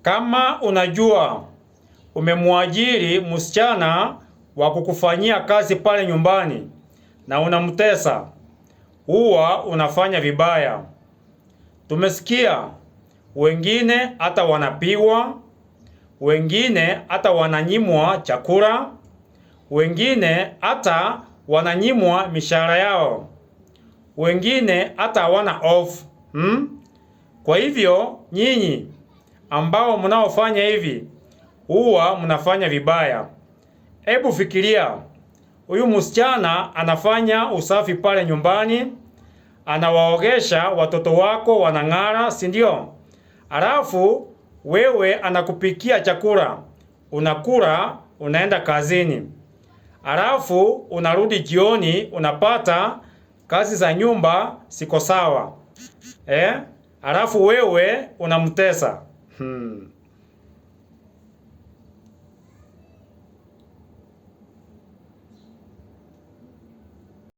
Kama unajua umemwajiri msichana wa kukufanyia kazi pale nyumbani na unamtesa, huwa unafanya vibaya. Tumesikia wengine hata wanapigwa, wengine hata wananyimwa chakula, wengine hata wananyimwa mishahara yao, wengine hata hawana off. Kwa hivyo nyinyi ambao mnaofanya hivi huwa mnafanya vibaya. Hebu fikiria, huyu msichana anafanya usafi pale nyumbani, anawaogesha watoto wako wanang'ara, si ndio? Alafu wewe anakupikia chakula, unakula, unaenda kazini. Alafu unarudi jioni, unapata kazi za nyumba siko sawa. Alafu wewe unamtesa.